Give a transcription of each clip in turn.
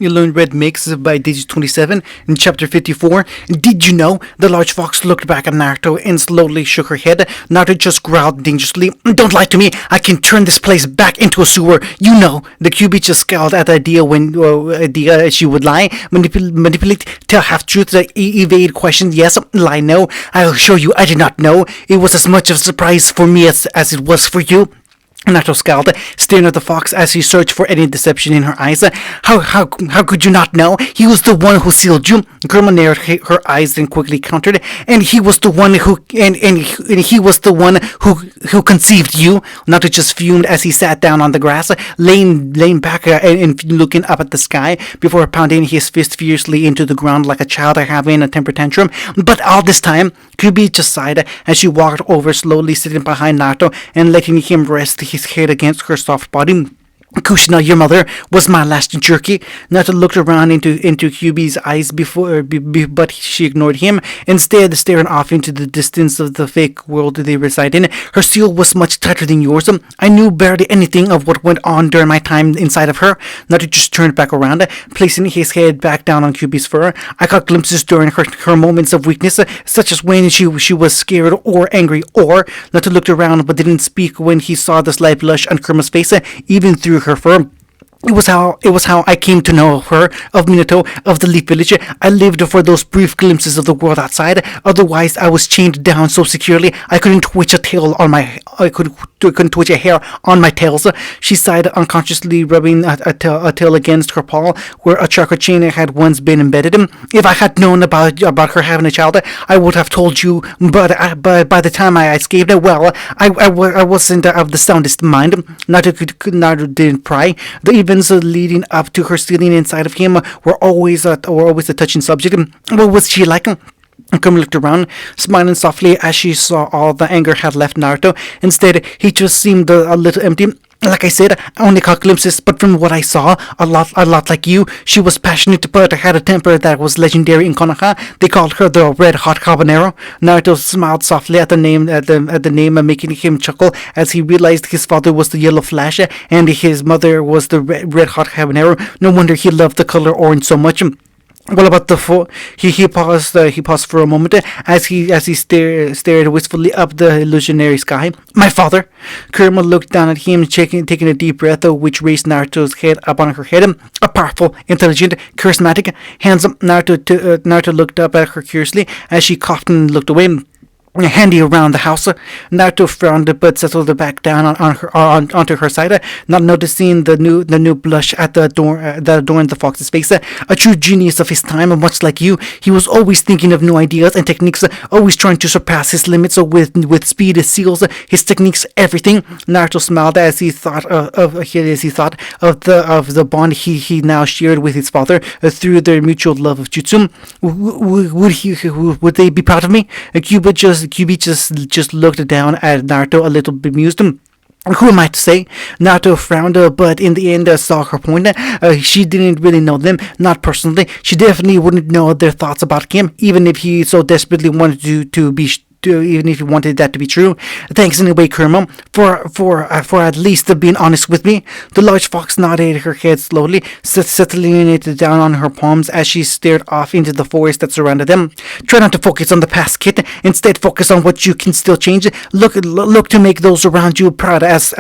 You learned Red Mix by Digi27 in Chapter 54. Did you know? The large fox looked back at Naruto and slowly shook her head. Naruto just growled dangerously. Don't lie to me. I can turn this place back into a sewer. You know. The QB just scowled at the idea she would lie, manipulate, tell half-truths, evade questions. Yes, lie, no. I'll show you I did not know. It was as much of a surprise for me as it was for you. Naruto scowled, staring at the fox as he searched for any deception in her eyes. How could you not know? He was the one who sealed you. Kurama narrowed her eyes and quickly countered, and he was the one who who conceived you. Naruto just fumed as he sat down on the grass, laying back and looking up at the sky before pounding his fist fiercely into the ground like a child having a temper tantrum. But all this time, Kyuubi just sighed as she walked over, slowly sitting behind Naruto and letting him rest his head against her soft body. Kushina, your mother, was my last jerky. Naruto looked around into Kyuubi's eyes but she ignored him, instead staring off into the distance of the fake world they reside in. Her seal was much tighter than yours. I knew barely anything of what went on during my time inside of her. Naruto just turned back around, placing his head back down on Kyuubi's fur. I caught glimpses during her moments of weakness, such as when she was scared or angry, or Naruto looked around but didn't speak when he saw the slight blush on Kurama's face, even through her fur. It was how I came to know her, of Minato, of the Leaf Village. I lived for those brief glimpses of the world outside. Otherwise, I was chained down so securely I couldn't twitch couldn't twitch a hair on my tails. She sighed, unconsciously rubbing a tail against her paw, where a chakra chain had once been embedded. If I had known about her having a child, I would have told you. But by the time I escaped, well, I wasn't of the soundest mind. Naruto didn't pry. The events leading up to her stealing inside of him were always a touching subject. What was she like? Kurama looked around, smiling softly as she saw all the anger had left Naruto. Instead, he just seemed a little empty. Like I said, I only caught glimpses, but from what I saw, a lot like you. She was passionate, but had a temper that was legendary in Konoha. They called her the Red Hot Habanero. Naruto smiled softly at the name, making him chuckle as he realized his father was the Yellow Flash and his mother was the Red Hot Habanero. No wonder he loved the color orange so much. What about the he paused. He paused for a moment as he stared wistfully up the illusionary sky. My father. Kurama looked down at him, taking a deep breath, which raised Naruto's head up on her head. A powerful, intelligent, charismatic, handsome Naruto looked up at her curiously as she coughed and looked away. Handy around the house. Naruto frowned but settled back down onto her side, not noticing the new blush at the door that adorned the fox's face. A true genius of his time, much like you, he was always thinking of new ideas and techniques, always trying to surpass his limits with speed, seals, his techniques, everything. Naruto smiled as he thought of the bond he now shared with his father through their mutual love of jutsu. Would they be proud of me? Kyuubi just looked down at Naruto a little bemused. Who am I to say? Naruto frowned, but in the end saw her point. She didn't really know them, not personally. She definitely wouldn't know their thoughts about him, even if he so desperately wanted to be even if you wanted that to be true. Thanks anyway, Kurama, for at least being honest with me. The large fox nodded her head slowly, settling it down on her palms as she stared off into the forest that surrounded them. Try not to focus on the past, kid. Instead, focus on what you can still change. Look to make those around you proud, as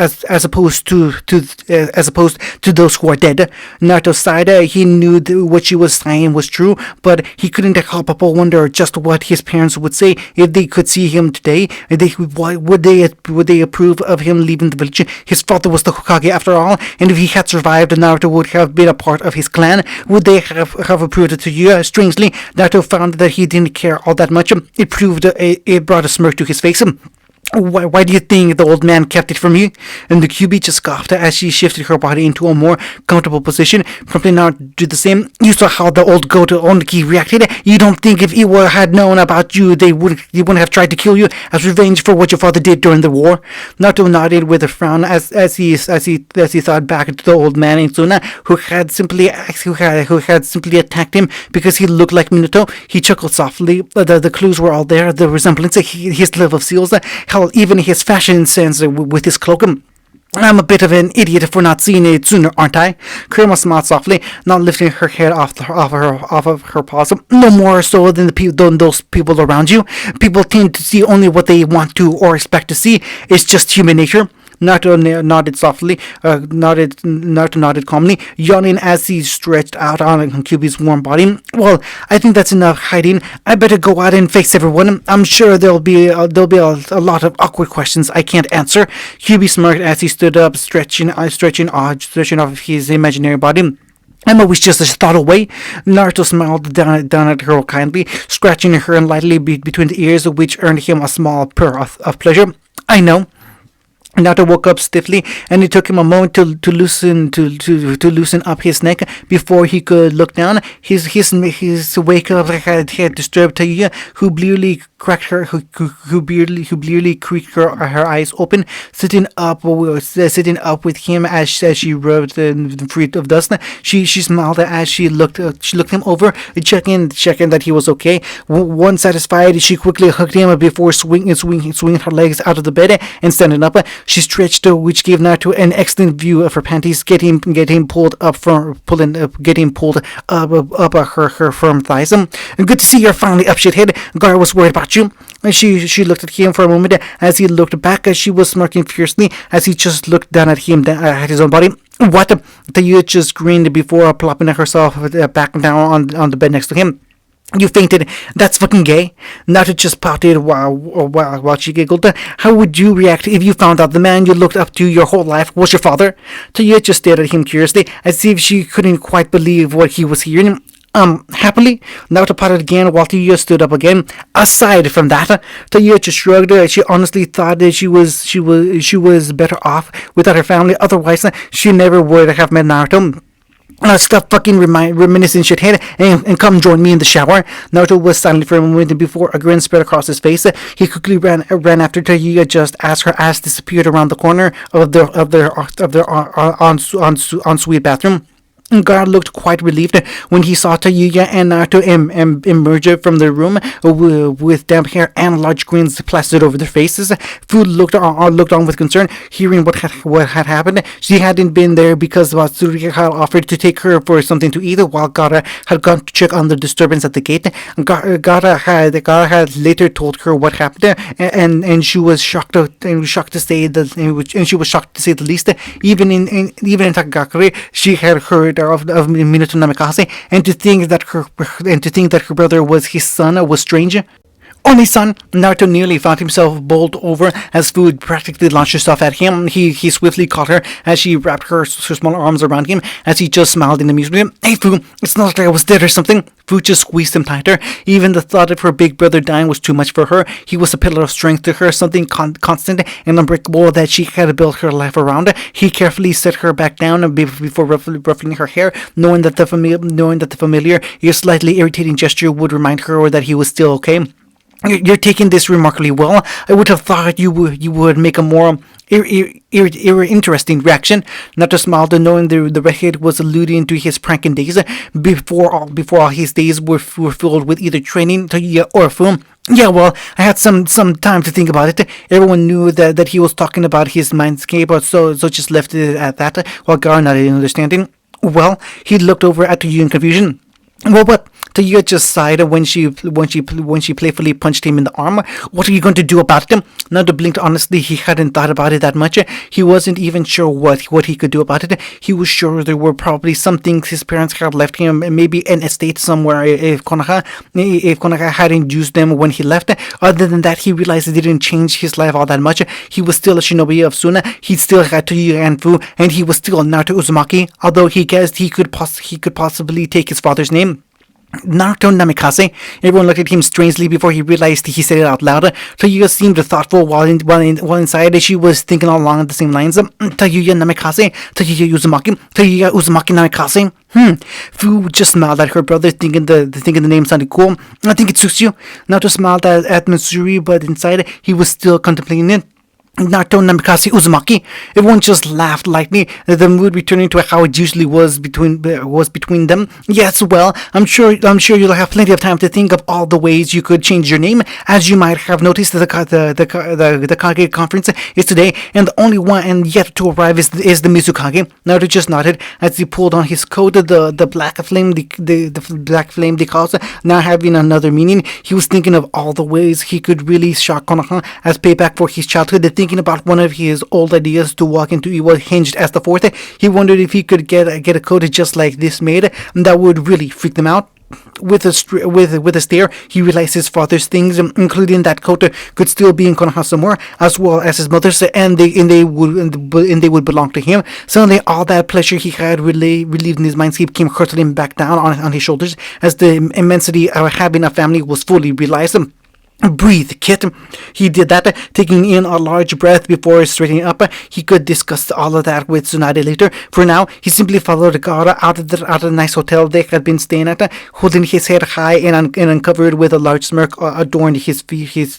opposed to those who are dead. Naruto sighed. He knew what she was saying was true, but he couldn't help but wonder just what his parents would say if they could see him today. Would they approve of him leaving the village? His father was the Hokage after all, and if he had survived, Naruto would have been a part of his clan. Would they have approved it to you? Strangely, Naruto found that he didn't care all that much. It brought a smirk to his face. Why do you think the old man kept it from you? And the QB just scoffed as she shifted her body into a more comfortable position, prompting now to do the same. You saw how the old goat Oniki reacted. You don't think if Iwa had known about you, they wouldn't have tried to kill you as revenge for what your father did during the war? Naruto nodded with a frown as he thought back to the old man in Suna who had simply attacked him because he looked like Minato. He chuckled softly. The clues were all there. The resemblance, his love of seals, even his fashion sense with his cloak. I'm a bit of an idiot for not seeing it sooner, aren't I? Kurama smiled softly, not lifting her head off of her paws. No more so than those people around you. People tend to see only what they want to or expect to see. It's just human nature. Naruto nodded softly, Naruto nodded calmly, yawning as he stretched out on Kyubi's warm body. Well, I think that's enough hiding. I better go out and face everyone. I'm sure there'll be a lot of awkward questions I can't answer. Kyubi smirked as he stood up, stretching off his imaginary body. Emma was just a thought away. Naruto smiled down at her kindly, scratching her lightly between the ears, which earned him a small purr of pleasure. I know. Naruto woke up stiffly, and it took him a moment to loosen up his neck before he could look down. His wake up had disturbed Tayuya, who blearily creaked her eyes open, sitting up with him as she rubbed the free of dust. She smiled as she looked him over, checking that he was okay. Once satisfied, she quickly hugged him before swinging her legs out of the bed and standing up. She stretched, which gave Naruto an excellent view of her panties getting pulled up her firm thighs. Good to see you're finally up, shithead. Gar was worried about you. She looked at him for a moment as he looked back. She was smirking fiercely as he just looked down at at his own body. What? Tayuya just grinned before plopping herself back down on the bed next to him. You fainted. That's fucking gay. Naruto just pouted while she giggled. How would you react if you found out the man you looked up to your whole life was your father? Tayuya just stared at him curiously, as if she couldn't quite believe what he was hearing. Happily, Naruto pouted again while Tayuya stood up again. Aside from that, Tayuya just shrugged. She honestly thought that she was better off without her family. Otherwise, she never would have met Naruto. Stop fucking reminiscing, shithead, and come join me in the shower. Naruto was silent for a moment before a grin spread across his face. He quickly ran after Tayuya just as her ass disappeared around the corner of their ensuite bathroom. Gar looked quite relieved when he saw Tayuya and Naruto emerge from the room with damp hair and large grins plastered over their faces. Fu looked on with concern, hearing what had happened. She hadn't been there because Tsurika had offered to take her for something to eat, while Gaara had gone to check on the disturbance at the gate. Gaara had later told her what happened, and she was shocked to say the least. Even in Takagakure, she had heard of Minato Namikaze, and to think that her brother was his son was strange. Only son. Naruto nearly found himself bowled over as Fu practically launched herself at him. He swiftly caught her as she wrapped her small arms around him, as he just smiled in amusement. Hey Fu, it's not like I was dead or something. Fu just squeezed him tighter. Even the thought of her big brother dying was too much for her. He was a pillar of strength to her, something constant and unbreakable that she had built her life around. He carefully set her back down before ruffling her hair, knowing that the familiar, yet slightly irritating gesture would remind her that he was still okay. You're taking this remarkably well. I would have thought you would make a more interesting reaction. Naruto smiled, knowing the redhead was alluding to his pranking days before all his days were filled with either training Tayuya or Fu. Yeah, well, I had some time to think about it. Everyone knew that he was talking about his mindscape, so just left it at that, while Gaara nodded understanding. Well, he looked over at Tayuya in confusion. Well, what? Tayuya just sighed when she playfully punched him in the arm. What are you going to do about it? Naruto blinked honestly. He hadn't thought about it that much. He wasn't even sure what he could do about it. He was sure there were probably some things his parents had left him, maybe an estate somewhere if Konoha hadn't used them when he left. Other than that, he realized it didn't change his life all that much. He was still a shinobi of Suna. He still had Tayuya and Fu, and he was still Naruto Uzumaki, although he guessed he could possibly take his father's name. Naruto Namikaze. Everyone looked at him strangely before he realized he said it out loud. Tayuya seemed thoughtful while inside she was thinking all along the same lines. Tayuya Namikaze, Tayuya Uzumaki Namikaze. Fu just smiled at her brother, thinking the name sounded cool. I think it suits you. Naruto smiled at Matsuri, but inside he was still contemplating it. Naruto Namikaze Uzumaki. Everyone just laughed lightly, the mood returning to how it usually was between them. Yes, well, I'm sure you'll have plenty of time to think of all the ways you could change your name. As you might have noticed, the Kage conference is today, and the only one and yet to arrive is the Mizukage. Naruto just nodded as he pulled on his coat. The black flame, the black flame decals now having another meaning. He was thinking of all the ways he could really shock Konoha as payback for his childhood. Thinking about one of his old ideas to walk into evil hinged as the fourth. He wondered if he could get a coat just like this made that would really freak them out. With a stare, he realized his father's things, including that coat, could still be in Konoha somewhere, as well as his mother's, and they would belong to him. Suddenly, all that pleasure he had relieved in his mindscape came hurtling back down on his shoulders as the immensity of having a family was fully realized. Breathe, kid. He did that, taking in a large breath before straightening up. He could discuss all of that with Tsunade later. For now, he simply followed Gaara out of the nice hotel they had been staying at, holding his head high and uncovered with a large smirk adorned his features.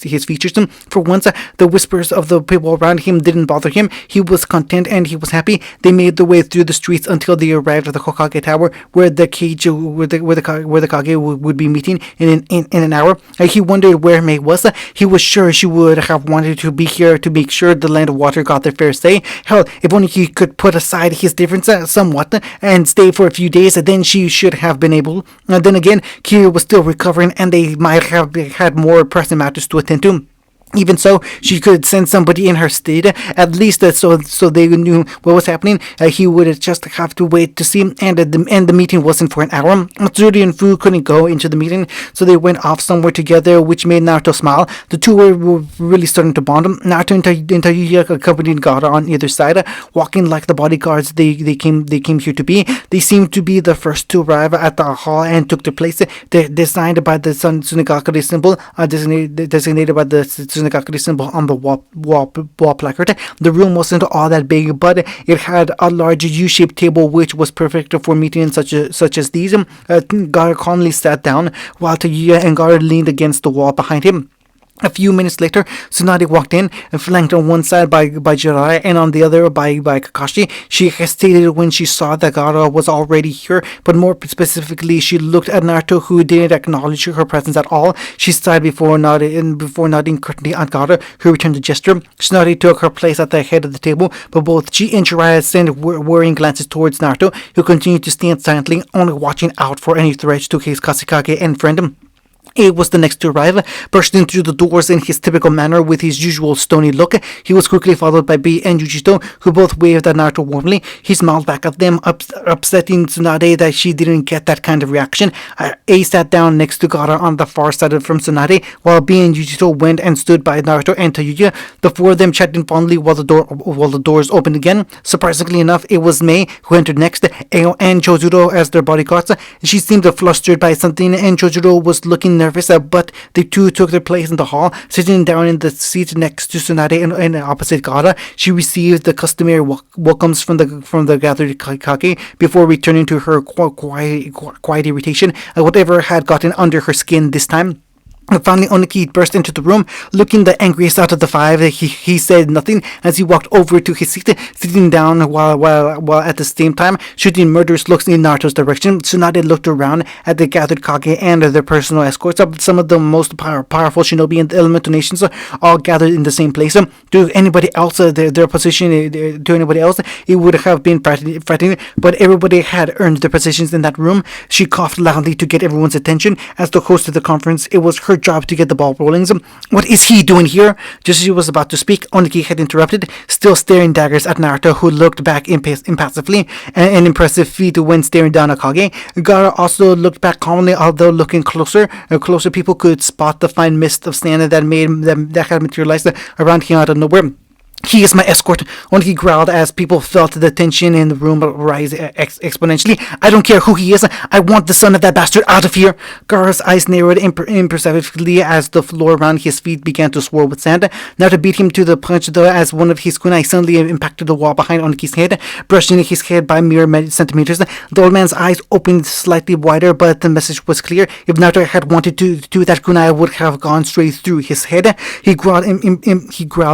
For once, the whispers of the people around him didn't bother him. He was content and he was happy. They made their way through the streets until they arrived at the Hokage Tower, where the Kage would be meeting in an hour. He wondered where May was. He was sure she would have wanted to be here to make sure the land of water got their fair say. Hell, if only he could put aside his difference somewhat and stay for a few days, then she should have been able. Then again, Kiryu was still recovering and they might have had more pressing matters to attend to. Even so, she could send somebody in her stead, at least so they knew what was happening. He would just have to wait to see, and the meeting wasn't for an hour. Tsuri and Fu couldn't go into the meeting, so they went off somewhere together, which made Naruto smile. The two were really starting to bond. Naruto and Yuya accompanied Gaara on either side, walking like the bodyguards they came here to be. They seemed to be the first to arrive at the hall and took their place. Designed by the Tsunegakure symbol, designated by the Tsunegakure symbol on the wall placard. The room wasn't all that big, but it had a large U-shaped table which was perfect for meetings such as these. Gaara calmly sat down while Yuya and Gaara leaned against the wall behind him. A few minutes later, Tsunade walked in, flanked on one side by Jiraiya and on the other by Kakashi. She hesitated when she saw that Gaara was already here, but more specifically, she looked at Naruto, who didn't acknowledge her presence at all. She sighed before nodding curtly at Gaara, who returned the gesture. Tsunade took her place at the head of the table, but both she and Jiraiya sent worrying glances towards Naruto, who continued to stand silently, only watching out for any threats to his Kazekage and friend. Abe was the next to arrive, bursting through the doors in his typical manner with his usual stony look. He was quickly followed by Bee and Yujito, who both waved at Naruto warmly. He smiled back at them, upsetting Tsunade that she didn't get that kind of reaction. A sat down next to Gaara on the far side from Tsunade, while Bee and Yujito went and stood by Naruto and Tayuya, the four of them chatting fondly while the doors opened again. Surprisingly enough, it was Mei who entered next, Ao and Chojuro as their bodyguards. She seemed flustered by something, and Chojuro was looking nervous, but the two took their place in the hall, sitting down in the seat next to Tsunade and opposite Gaara. She received the customary welcomes from the gathered Kage before returning to her quiet irritation at whatever had gotten under her skin this time. Finally, Oniki burst into the room, looking the angriest out of the five. He said nothing as he walked over to his seat, sitting down while at the same time shooting murderous looks in Naruto's direction. Tsunade looked around at the gathered Kage and their personal escorts. Some of the most powerful shinobi in the elemental nations all gathered in the same place. To anybody else, their position, to anybody else, it would have been frightening, but everybody had earned their positions in that room. She coughed loudly to get everyone's attention. As the host of the conference, it was her job to get the ball rolling. What is he doing here? Just as she was about to speak, Oniki had interrupted, still staring daggers at Naruto, who looked back impassively, an impressive feat when staring down at Kage. Gaara also looked back calmly, although looking closer. Closer people could spot the fine mist of sand that had materialized around him out of nowhere. He is my escort, Oniki growled as people felt the tension in the room rise exponentially. I don't care who he is. I want the son of that bastard out of here. Gaara's eyes narrowed imperceptibly as the floor around his feet began to swirl with sand. Now to beat him to the punch, though, as one of his kunai suddenly impacted the wall behind Oniki's head, brushing his head by mere centimeters. The old man's eyes opened slightly wider, but the message was clear. If Naruto had wanted to do that, kunai would have gone straight through his head. He growled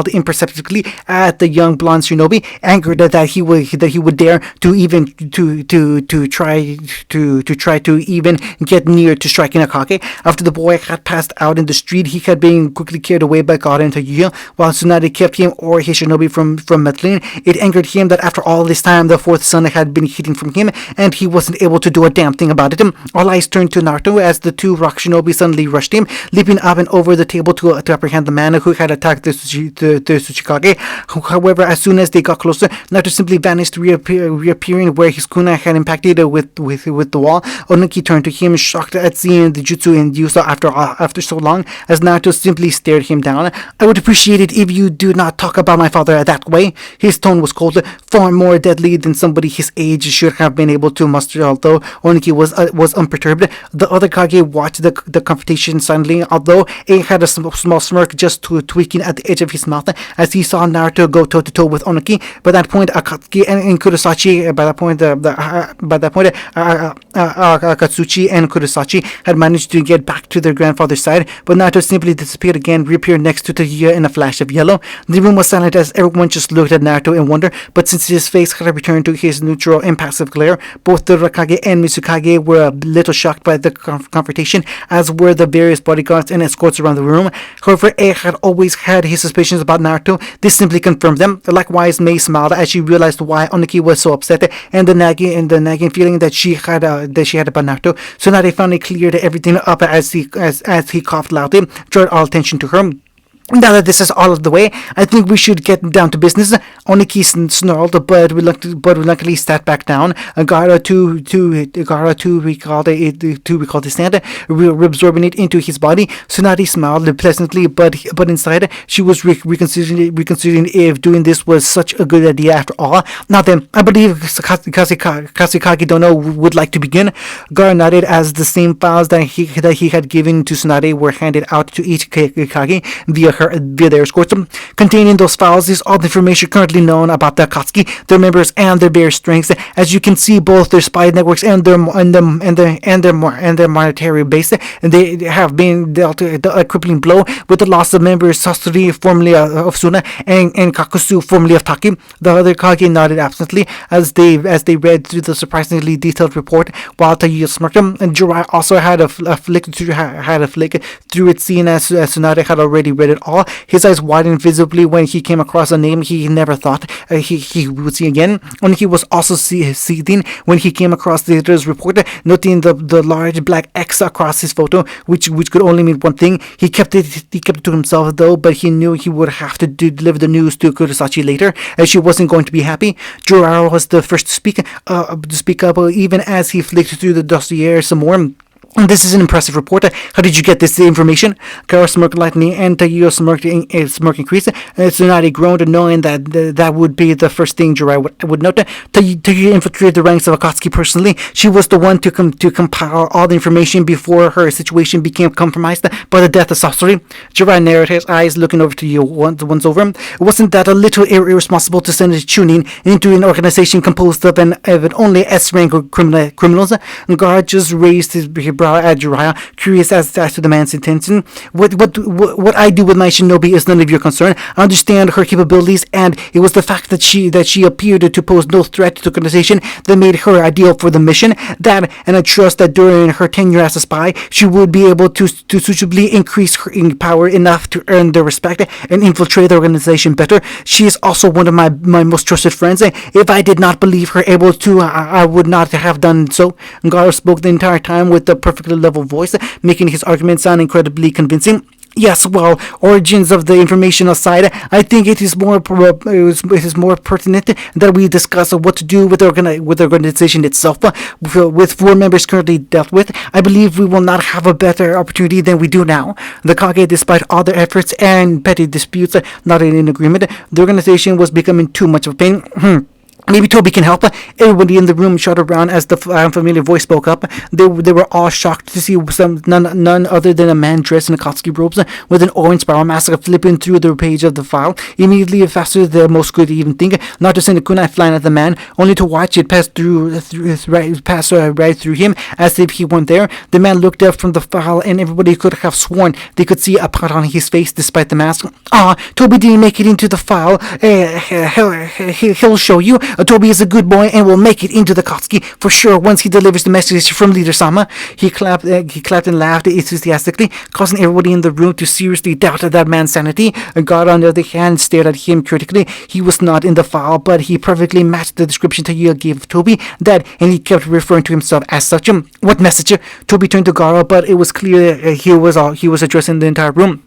imperceptibly at the young blonde shinobi, angered that he would dare to even try to even get near to striking Akage. After the boy had passed out in the street, he had been quickly carried away by God and Tayuya, while Tsunade kept him or his shinobi from meddling. It angered him that after all this time, the fourth son had been hidden from him, and he wasn't able to do a damn thing about it. All eyes turned to Naruto as the two rock shinobi suddenly rushed him, leaping up and over the table to apprehend the man who had attacked the Tsuchikage. However, as soon as they got closer, Naruto simply vanished, reappearing where his kunai had impacted with the wall. Onuki turned to him, shocked at seeing the jutsu in use after so long, as Naruto simply stared him down. I would appreciate it if you do not talk about my father that way. His tone was cold, far more deadly than somebody his age should have been able to muster. Although Onuki was unperturbed, the other Kage watched the confrontation silently, although he had a small smirk just tweaking at the edge of his mouth as he saw Naruto go toe to toe with Onuki. By that point, Akatsuki and Kurosachi. Akatsuchi and Kurosachi had managed to get back to their grandfather's side, but Naruto simply disappeared again, reappeared next to Tayuya in a flash of yellow. The room was silent as everyone just looked at Naruto in wonder, but since his face had returned to his neutral, impassive glare, both the Raikage and Mizukage were a little shocked by the confrontation, as were the various bodyguards and escorts around the room. However, Ei had always had his suspicions about Naruto. This simply confirmed them. Likewise, Mei smiled as she realized why Onuki was so upset, and the nagging feeling that she had about Naruto. Tsunade finally cleared everything up as he coughed loudly, drawing all attention to her. Now that this is all of the way, I think we should get down to business. Oniki snarled, but reluctantly sat back down. Gaara to recall his hand, reabsorbing it into his body. Tsunade smiled pleasantly, but inside she was reconsidering if doing this was such a good idea after all. Now then, I believe Kazekage Dono would like to begin. Gaara nodded as the same files that he had given to Tsunade were handed out to each Kage via their escorts. Containing those files is all the information currently known about the Akatsuki, their members, and their various strengths. As you can see, both their spy networks and their monetary base, and they have been dealt a crippling blow with the loss of members Sasori, formerly of Suna, and Kakusu, formerly of Taki. The other Kage nodded absently as they read through the surprisingly detailed report, while Tayuya smirked. And Jirai also had a flick through it, seeing as Tsunade had already read it all. His eyes widened visibly when he came across a name he never thought he would see again. And he was also seething when he came across the editor's report, noting the large black X across his photo, which could only mean one thing. He kept it to himself though, but he knew he would have to deliver the news to Kurosachi later, as she wasn't going to be happy. Joraro was the first to speak up, even as he flicked through the dossier some more. This is an impressive report. How did you get this information? Gaara smirked lightly, and Tayuya smirk increased. Tsunade groaned, knowing that would be the first thing Jirai would note. Tayuya infiltrated the ranks of Akatsuki personally. She was the one to compile all the information before her situation became compromised by the death of Sasori. Jirai narrowed his eyes, looking over to you once over. Wasn't that a little irresponsible to send a Chunin into an organization composed of only S-rank criminals? Gaara just raised his brow at Jiraiya, curious as to the man's intention. What I do with my shinobi is none of your concern. I understand her capabilities, and it was the fact that she appeared to pose no threat to the organization that made her ideal for the mission. That, and I trust that during her tenure as a spy, she would be able to suitably increase her power enough to earn their respect and infiltrate the organization better. She is also one of my most trusted friends. If I did not believe her able to, I would not have done so. Gaara spoke the entire time with the perfectly level voice, making his argument sound incredibly convincing. Yes, well, origins of the information aside, I think it is more pertinent that we discuss what to do with the organization itself. With 4 members currently dealt with, I believe we will not have a better opportunity than we do now. The Kage, despite all their efforts and petty disputes, not in agreement. The organization was becoming too much of a pain. Maybe Toby can help. Everybody in the room shouted around as the unfamiliar voice spoke up. They were all shocked to see none other than a man dressed in Akatsuki robes with an orange spiral mask flipping through the page of the file. Immediately, faster than most could even think, Naruto sent a kunai flying at the man, only to watch it pass right through him as if he weren't there. The man looked up from the file, and everybody could have sworn they could see a pout on his face despite the mask. Toby didn't make it into the file. He'll show you. Toby is a good boy and will make it into the Akatsuki for sure once he delivers the message from Leader Sama. He clapped and laughed enthusiastically, causing everybody in the room to seriously doubt that man's sanity. God, on the other hand, stared at him critically. He was not in the file, but he perfectly matched the description Tayuya gave Toby, and he kept referring to himself as such. What message? Toby turned to Gaara, but it was clear he was addressing the entire room.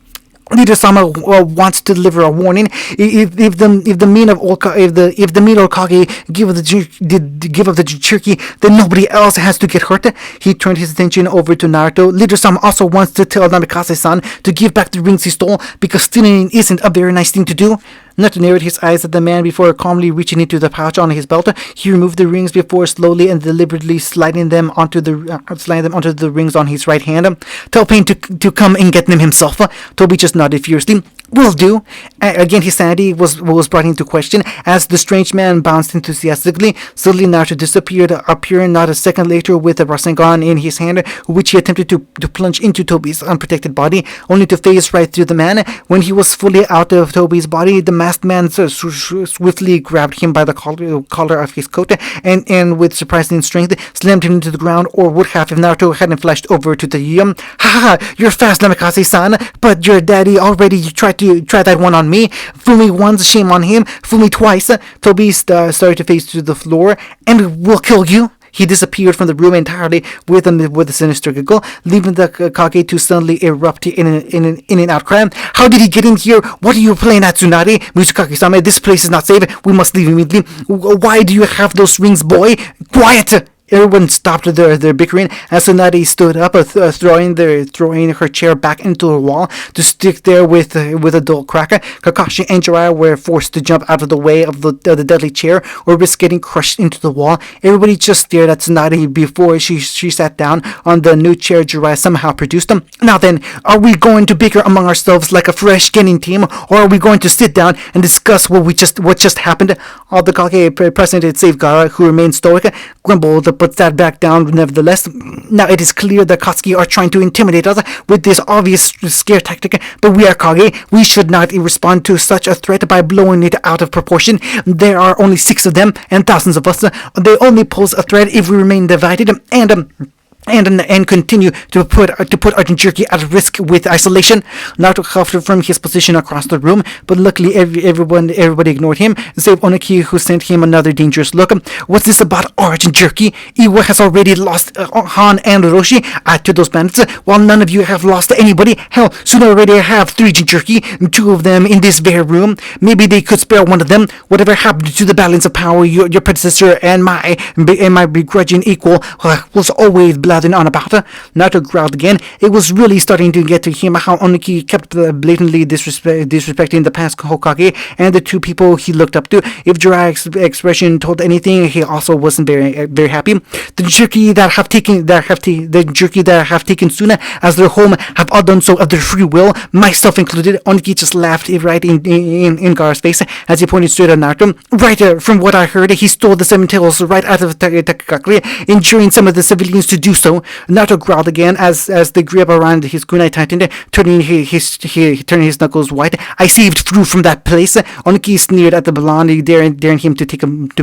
Leader Sama wants to deliver a warning. If the mean of Okage give up the Jinchuriki, then nobody else has to get hurt. He turned his attention over to Naruto. Leader Sama also wants to tell Namikaze-san to give back the rings he stole because stealing isn't a very nice thing to do. Naruto narrowed his eyes at the man before calmly reaching into the pouch on his belt. He removed the rings before slowly and deliberately sliding them onto the rings on his right hand. Tell Pain to come and get them himself. Toby just nodded fiercely. Will do. Again, his sanity was brought into question as the strange man bounced enthusiastically. Suddenly, Naruto disappeared, appearing not a second later with a Rasengan in his hand, which he attempted to plunge into Toby's unprotected body, only to phase right through the man. When he was fully out of Toby's body, the masked man swiftly grabbed him by the collar of his coat and with surprising strength, slammed him into the ground, or would have if Naruto hadn't flashed over to the Yum. Ha ha! You're fast, Namikaze-san, but your daddy already tried to try that one on me. Fool me once, shame on him. Fool me twice. Toby started to face to the floor, and will kill you. He disappeared from the room entirely with a sinister giggle, leaving the Kage to suddenly erupt in an outcry. How did he get in here? What are you playing at, Tsunade? Mizukage-sama, this place is not safe. We must leave immediately. Why do you have those rings, boy? Quiet! Everyone stopped their bickering as Tsunade stood up, throwing her chair back into the wall to stick there with a dull crack. Kakashi and Jiraiya were forced to jump out of the way of the deadly chair or risk getting crushed into the wall. Everybody just stared at Tsunade before she sat down on the new chair Jiraiya somehow produced. Now then, are we going to bicker among ourselves like a fresh getting team, or are we going to sit down and discuss what just happened? All the Kage present, save Gaara, who remained stoic, grumbled but sat back down nevertheless. Now it is clear that Katsuki are trying to intimidate us with this obvious scare tactic, but we are Kage. We should not respond to such a threat by blowing it out of proportion. There are only 6 of them and thousands of us. They only pose a threat if we remain divided and continue to put Arjun Jerky at risk with isolation. Naruto huffed from his position across the room, but luckily everybody ignored him, save Oniki, who sent him another dangerous look. What's this about Arjun Jerky? Iwa has already lost Han and Roshi. Add to those bandits, while none of you have lost anybody. Hell, soon already have 3 Jinchuriki, 2 of them in this very room. Maybe they could spare one of them. Whatever happened to the balance of power your predecessor and my begrudging equal was always blathering on about. Naruto growled again. It was really starting to get to him how Oniki kept blatantly disrespecting the past Hokage and the 2 people he looked up to. If Jiraiya's expression told anything, he also wasn't very happy. The Jinchuriki that have taken Suna as their home have all done so of their free will, myself included. Oniki just laughed right in Gaara's face as he pointed straight at Naruto. Right, from what I heard, he stole the 7 tails right out of Takakakure, ensuring some of the civilians to do so. Naruto growled again as the grip around his kunai tightened, turning his knuckles white. I saved through from that place. Oniki sneered at the blonde, daring him to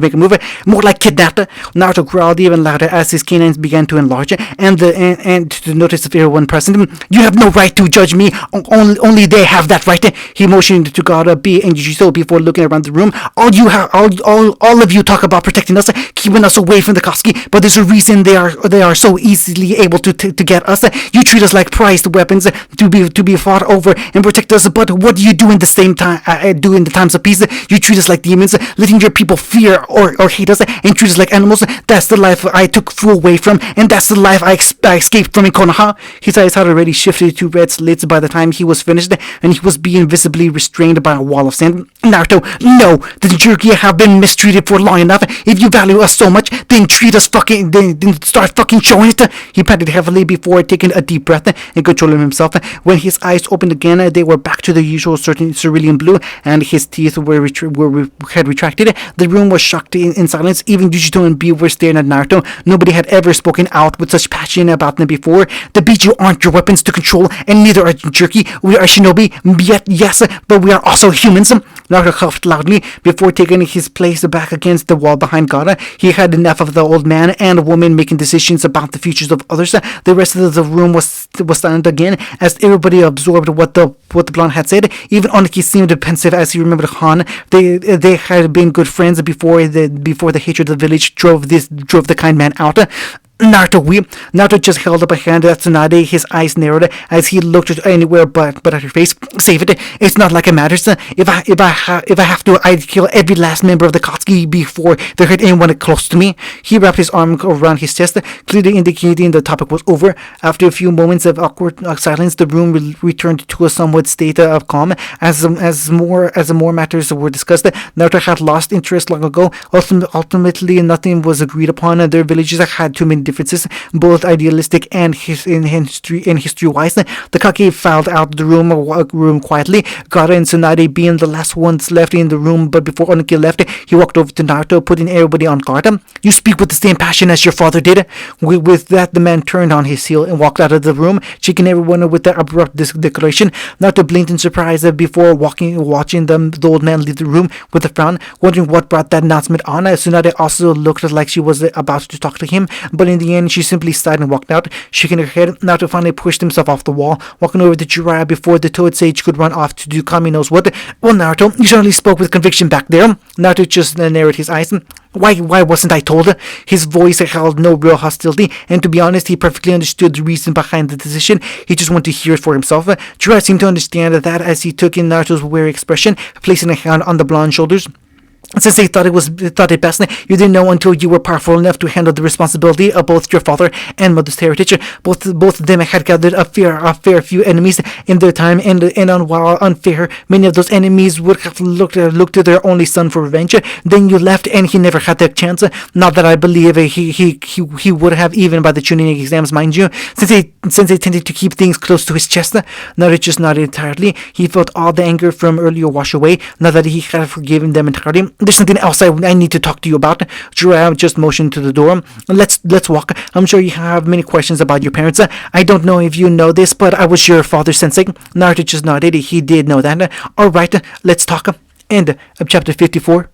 make a move. More like kidnapped. Naruto growled even louder as his canines began to enlarge, and to notice of everyone present. You have no right to judge me. Only they have that right. He motioned to Gaara, B, and Jujutsu before looking around the room. All of you talk about protecting us, keeping us away from the Katsuki, but there's a reason they are so easily able to get us. You treat us like prized weapons to be fought over and protect us. But what do you do in the same time? Do in the times of peace? You treat us like demons, letting your people fear or hate us, and treat us like animals. That's the life I took full away from, and that's the life I escaped from in Konoha. His eyes had already shifted to red slits by the time he was finished, and he was being visibly restrained by a wall of sand. Naruto, no! The Jinchuriki have been mistreated for long enough. If you value us so much, then start fucking showing it. He panted heavily before taking a deep breath and controlling himself. When his eyes opened again, they were back to the usual cerulean blue, and his teeth had retracted. The room was shocked in silence. Even Yujito and B were staring at Naruto. Nobody had ever spoken out with such passion about them before. The Biju aren't your weapons to control, and neither are Jinchuriki. We are shinobi, yes, but we are also humans. Naruto huffed loudly before taking his place back against the wall behind Gaara. He had enough of the old man and woman making decisions about the futures of others. The rest of the room was silent again as everybody absorbed what the blonde had said. Even Oniki seemed pensive as he remembered Han. They had been good friends before the hatred of the village drove the kind man out. Naruto wept. Naruto just held up a hand at Tsunade. His eyes narrowed as he looked at anywhere but at her face. Save it. It's not like it matters. If I have to, I'd kill every last member of the Katsuki before they hurt anyone close to me. He wrapped his arm around his chest, clearly indicating the topic was over. After a few moments of awkward silence, the room returned to a somewhat state of calm. As more matters were discussed, Naruto had lost interest long ago. Ultimately, nothing was agreed upon. Their villages had too many differences, both idealistic and history-wise. The Kage filed out the room quietly, Gaara and Tsunade being the last ones left in the room, but before Oniki left, he walked over to Naruto, putting everybody on guard. You speak with the same passion as your father did. With that, the man turned on his heel and walked out of the room, shaking everyone with that abrupt declaration. Naruto blinked in surprise before watching the old man leave the room with a frown, wondering what brought that announcement on. Tsunade also looked like she was about to talk to him, but in the end, she simply sighed and walked out, shaking her head. Naruto finally pushed himself off the wall, walking over to Jiraiya before the Toad Sage could run off to do Kami knows what. Well, Naruto, you certainly spoke with conviction back there. Naruto just narrowed his eyes. Why wasn't I told? His voice held no real hostility, and to be honest, he perfectly understood the reason behind the decision. He just wanted to hear it for himself. Jiraiya seemed to understand that as he took in Naruto's wary expression, placing a hand on the blonde shoulders. Since they thought it best, you didn't know until you were powerful enough to handle the responsibility of both your father and mother's heritage. Both of them had gathered a fair few enemies in their time, and while unfair, many of those enemies would have looked to their only son for revenge. Then you left, and he never had that chance. Not that I believe he would have, even by the Chunin exams, mind you, since they tended to keep things close to his chest. Naruto just nodded entirely. He felt all the anger from earlier wash away, now that he had forgiven them entirely. There's something else I need to talk to you about. Jiraiya just motioned to the door. Let's walk. I'm sure you have many questions about your parents. I don't know if you know this, but I was your father's sensei. Naruto just nodded. He did know that. Alright, let's talk. End of chapter 54.